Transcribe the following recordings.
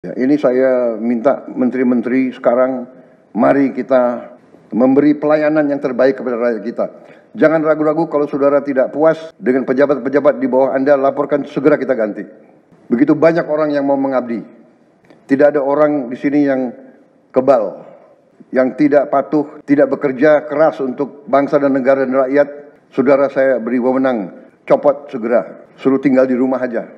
Ya, ini saya minta menteri-menteri sekarang, mari kita memberi pelayanan yang terbaik kepada rakyat kita. Jangan ragu-ragu kalau saudara tidak puas dengan pejabat-pejabat di bawah Anda, laporkan, segera kita ganti. Begitu banyak orang yang mau mengabdi. Tidak ada orang di sini yang kebal, yang tidak patuh, tidak bekerja keras untuk bangsa dan negara dan rakyat. Saudara saya beri wewenang, copot segera, suruh tinggal di rumah aja.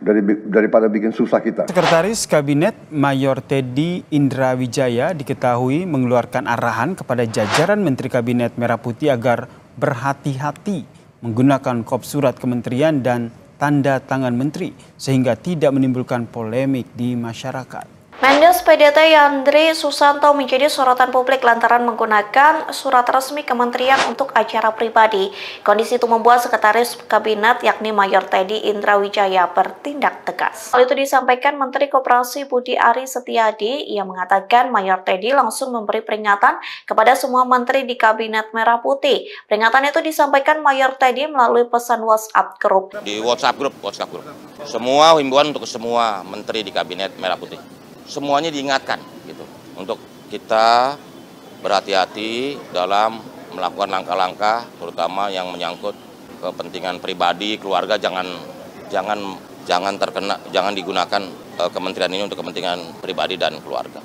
Daripada bikin susah kita. Sekretaris Kabinet Mayor Teddy Indrawijaya diketahui mengeluarkan arahan kepada jajaran Menteri Kabinet Merah Putih agar berhati-hati menggunakan kop surat kementerian dan tanda tangan menteri sehingga tidak menimbulkan polemik di masyarakat. Mendes PDT Yandri Susanto menjadi sorotan publik lantaran menggunakan surat resmi kementerian untuk acara pribadi. Kondisi itu membuat Sekretaris Kabinet yakni Mayor Teddy Indrawijaya bertindak tegas. Hal itu disampaikan Menteri Koperasi Budi Ari Setiadi. Ia mengatakan Mayor Teddy langsung memberi peringatan kepada semua menteri di Kabinet Merah Putih. Peringatan itu disampaikan Mayor Teddy melalui pesan WhatsApp Group. Di WhatsApp Group. Semua himbauan untuk semua menteri di Kabinet Merah Putih. Semuanya diingatkan gitu untuk kita berhati-hati dalam melakukan langkah-langkah terutama yang menyangkut kepentingan pribadi keluarga, jangan digunakan kementerian ini untuk kepentingan pribadi dan keluarga.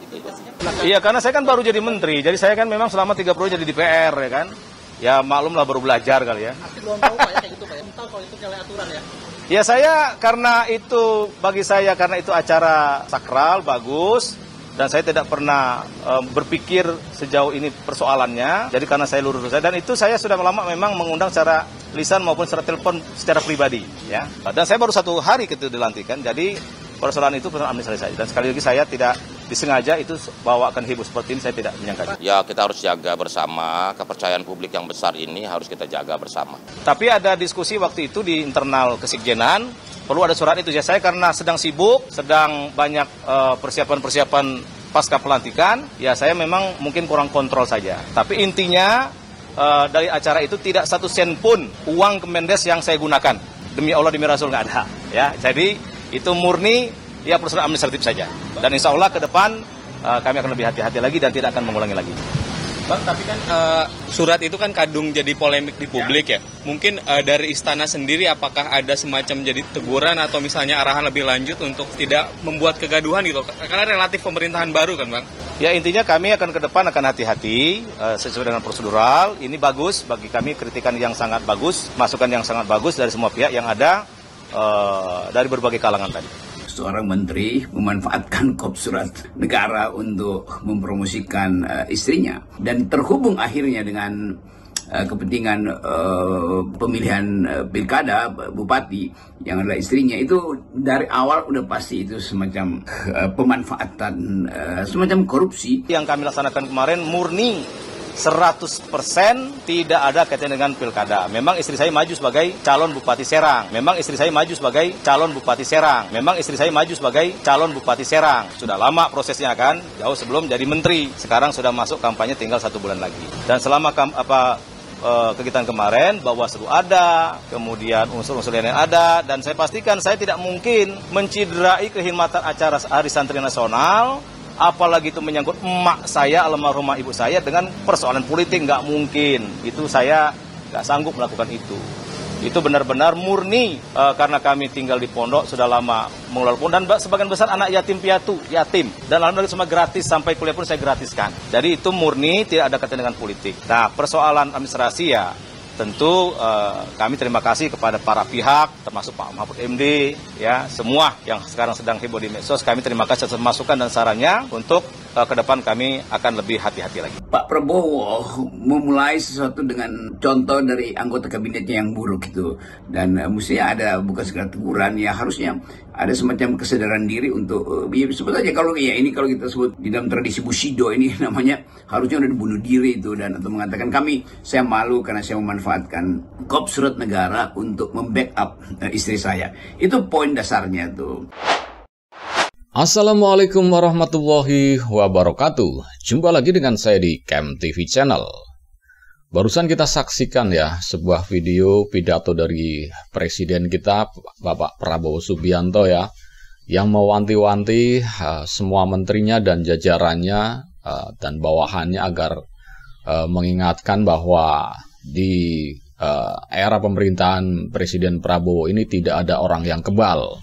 Iya, karena saya kan baru jadi menteri, jadi saya kan memang selama 3 periode jadi DPR ya kan. Ya maklumlah baru belajar kali ya. Masih belum tahu Pak ya kayak gitu Pak ya. Belum tahu kalau itu nyalahi aturan ya. Ya saya karena itu bagi saya karena itu acara sakral bagus dan saya tidak pernah berpikir sejauh ini persoalannya. Jadi karena saya lurus saya dan itu saya sudah lama memang mengundang secara lisan maupun secara telepon secara pribadi ya. Dan saya baru 1 hari ketika dilantikan. Jadi persoalan itu persoalan administrasi saja. Dan sekali lagi saya tidak disengaja itu bawakan heboh seperti ini, saya tidak menyangka. Ya kita harus jaga bersama, kepercayaan publik yang besar ini harus kita jaga bersama. Tapi ada diskusi waktu itu di internal kesekjenan, perlu ada surat itu. Ya saya karena sedang sibuk, sedang banyak persiapan-persiapan pasca pelantikan, ya saya memang mungkin kurang kontrol saja. Tapi intinya dari acara itu tidak 1 sen pun uang Kemendes yang saya gunakan. Demi Allah, demi Rasul nggak ada. Ya, jadi itu murni ya persoalan administratif saja. Dan insya Allah ke depan kami akan lebih hati-hati lagi dan tidak akan mengulangi lagi. Bang, tapi kan surat itu kan kadung jadi polemik di publik ya. Mungkin dari istana sendiri apakah ada semacam jadi teguran atau misalnya arahan lebih lanjut untuk tidak membuat kegaduhan gitu? Karena relatif pemerintahan baru kan Bang? Ya intinya kami akan ke depan akan hati-hati sesuai dengan prosedural. Ini bagus bagi kami, kritikan yang sangat bagus, masukan yang sangat bagus dari semua pihak yang ada dari berbagai kalangan tadi. Seorang menteri memanfaatkan kop surat negara untuk mempromosikan istrinya dan terhubung akhirnya dengan kepentingan pemilihan pilkada bupati yang adalah istrinya. Itu dari awal udah pasti itu semacam pemanfaatan, semacam korupsi. Yang kami laksanakan kemarin murni 100% tidak ada kaitan dengan pilkada. Memang istri saya maju sebagai calon Bupati Serang. Sudah lama prosesnya kan, jauh sebelum jadi menteri. Sekarang sudah masuk kampanye tinggal 1 bulan lagi. Dan selama kegiatan kemarin, Bawaslu ada, kemudian unsur-unsur lain ada, dan saya pastikan saya tidak mungkin menciderai kehormatan acara Hari Santri Nasional. Apalagi itu menyangkut emak saya, almarhumah ibu saya dengan persoalan politik, nggak mungkin. Itu saya nggak sanggup melakukan itu. Itu benar-benar murni karena kami tinggal di pondok sudah lama mengelola pondok dan sebagian besar anak yatim piatu, yatim. Dan alhamdulillah semua gratis, sampai kuliah pun saya gratiskan. Jadi itu murni tidak ada kaitan dengan politik. Nah persoalan administrasi ya tentu kami terima kasih kepada para pihak, termasuk Pak Mahfud MD, ya semua yang sekarang sedang heboh di medsos. Kami terima kasih atas masukan dan sarannya untuk ke depan kami akan lebih hati-hati lagi. Pak Prabowo memulai sesuatu dengan contoh dari anggota kabinetnya yang buruk itu. Dan mestinya ada bukan sekedar teguran, ya harusnya ada semacam kesadaran diri untuk, ya sebut aja kalau ya ini kalau kita sebut di dalam tradisi Bushido ini namanya harusnya udah dibunuh diri itu, dan atau mengatakan saya malu karena saya memanfaatkan kop surat negara untuk membackup istri saya. Itu poin dasarnya tuh. Assalamualaikum warahmatullahi wabarakatuh. Jumpa lagi dengan saya di Kem TV Channel. Barusan kita saksikan ya sebuah video pidato dari Presiden kita Bapak Prabowo Subianto ya, yang mewanti-wanti semua menterinya dan jajarannya dan bawahannya agar mengingatkan bahwa di era pemerintahan Presiden Prabowo ini tidak ada orang yang kebal.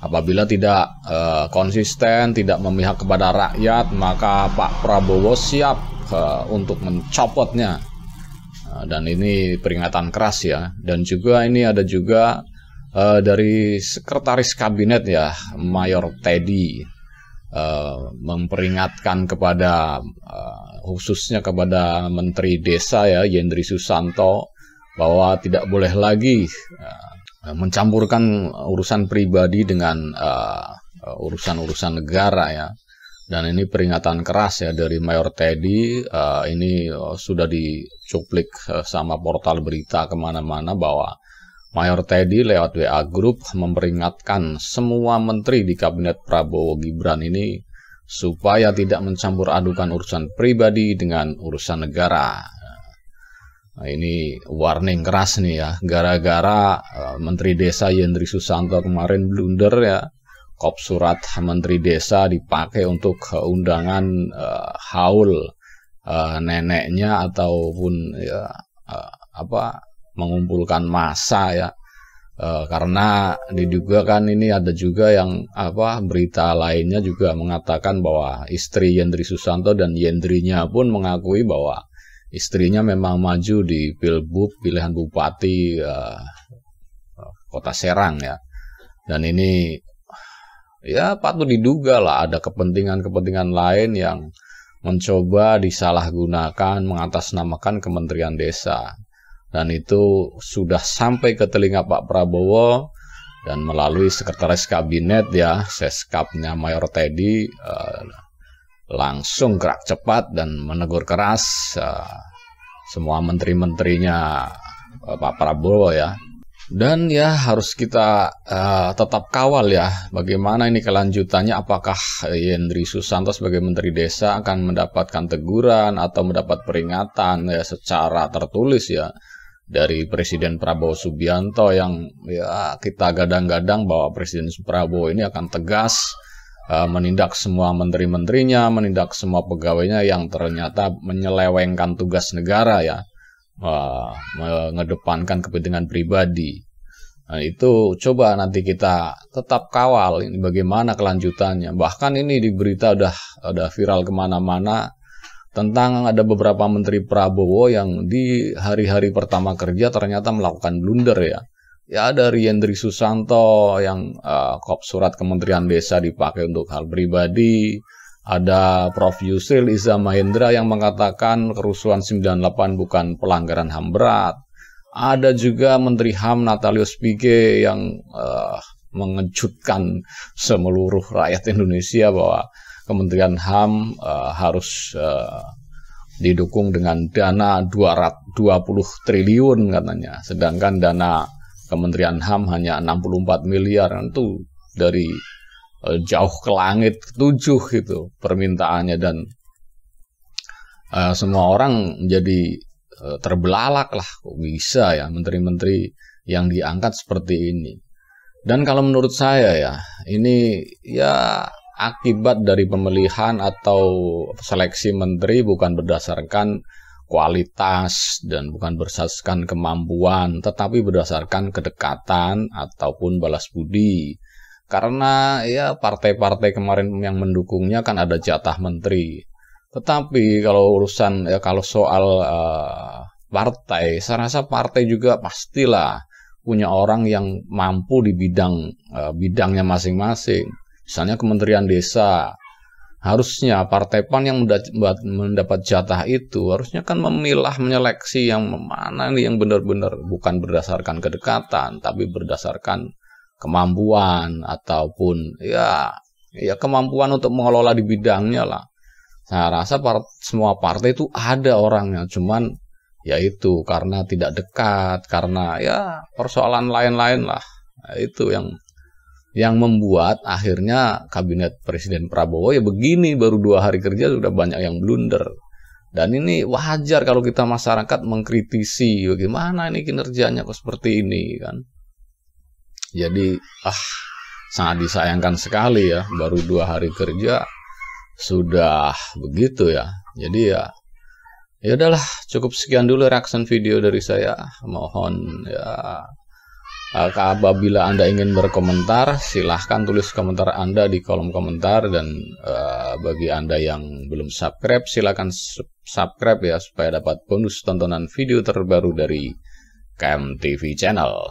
Apabila tidak konsisten, tidak memihak kepada rakyat, maka Pak Prabowo siap untuk mencopotnya. Dan ini peringatan keras ya. Dan juga ini ada juga dari Sekretaris Kabinet ya, Mayor Teddy, memperingatkan kepada khususnya kepada Menteri Desa ya, Yendri Susanto, bahwa tidak boleh lagi mencampurkan urusan pribadi dengan urusan-urusan negara ya. Dan ini peringatan keras ya dari Mayor Teddy. Ini sudah dicuplik sama portal berita kemana-mana bahwa Mayor Teddy lewat WA Group memperingatkan semua menteri di Kabinet Prabowo Gibran ini supaya tidak mencampur adukan urusan pribadi dengan urusan negara. Nah, ini warning keras nih ya, gara-gara Menteri Desa Yendri Susanto kemarin blunder ya, kop surat Menteri Desa dipakai untuk undangan haul neneknya ataupun ya, mengumpulkan massa ya, karena diduga kan ini ada juga yang berita lainnya juga mengatakan bahwa istri Yendri Susanto dan Yendrinya pun mengakui bahwa istrinya memang maju di Pilbub pilihan bupati Kota Serang ya. Dan ini ya patut diduga lah ada kepentingan-kepentingan lain yang mencoba disalahgunakan mengatasnamakan Kementerian Desa. Dan itu sudah sampai ke telinga Pak Prabowo dan melalui Sekretaris Kabinet ya, Seskapnya Mayor Teddy langsung gerak cepat dan menegur keras semua menteri-menterinya Pak Prabowo ya. Dan ya harus kita tetap kawal ya bagaimana ini kelanjutannya, apakah Yendri Susanto sebagai Menteri Desa akan mendapatkan teguran atau mendapat peringatan ya secara tertulis ya dari Presiden Prabowo Subianto yang ya kita gadang-gadang bahwa Presiden Prabowo ini akan tegas menindak semua menteri-menterinya, menindak semua pegawainya yang ternyata menyelewengkan tugas negara ya, mengedepankan kepentingan pribadi. Nah, itu coba nanti kita tetap kawal ini bagaimana kelanjutannya. Bahkan ini di berita udah viral kemana-mana tentang ada beberapa menteri Prabowo yang di hari-hari pertama kerja ternyata melakukan blunder ya. Ya dari Yendri Susanto yang kop surat Kementerian Desa dipakai untuk hal pribadi. Ada Prof. Yusril Iza Mahendra yang mengatakan kerusuhan 98 bukan pelanggaran HAM berat. Ada juga Menteri HAM Natalius Pigai yang mengejutkan seluruh rakyat Indonesia bahwa Kementerian HAM harus didukung dengan dana 220 triliun katanya. Sedangkan dana Kementerian HAM hanya 64 miliar. Itu dari jauh ke langit 7 gitu permintaannya. Dan semua orang menjadi terbelalak lah, kok bisa ya menteri-menteri yang diangkat seperti ini. Dan kalau menurut saya ya ini ya akibat dari pemilihan atau seleksi menteri bukan berdasarkan kualitas dan bukan berdasarkan kemampuan, tetapi berdasarkan kedekatan ataupun balas budi. Karena ya partai-partai kemarin yang mendukungnya kan ada jatah menteri. Tetapi kalau urusan ya kalau soal partai, saya rasa partai juga pastilah punya orang yang mampu di bidangnya masing-masing. Misalnya Kementerian Desa, harusnya partai PAN yang mendapat jatah itu harusnya kan memilah, menyeleksi yang mana nih yang benar-benar bukan berdasarkan kedekatan, tapi berdasarkan kemampuan ataupun ya kemampuan untuk mengelola di bidangnya lah. Saya rasa semua partai itu ada orangnya, cuman ya itu karena tidak dekat, karena ya persoalan lain-lain lah. Nah, itu yang membuat akhirnya kabinet Presiden Prabowo ya begini, baru 2 hari kerja sudah banyak yang blunder. Dan ini wajar kalau kita masyarakat mengkritisi bagaimana ini kinerjanya kok seperti ini kan. Jadi sangat disayangkan sekali ya, baru 2 hari kerja sudah begitu ya. Jadi ya udahlah, cukup sekian dulu reaction video dari saya. Mohon ya, apabila Anda ingin berkomentar, silahkan tulis komentar Anda di kolom komentar. Dan bagi Anda yang belum subscribe, silahkan subscribe ya, supaya dapat bonus tontonan video terbaru dari KM TV Channel.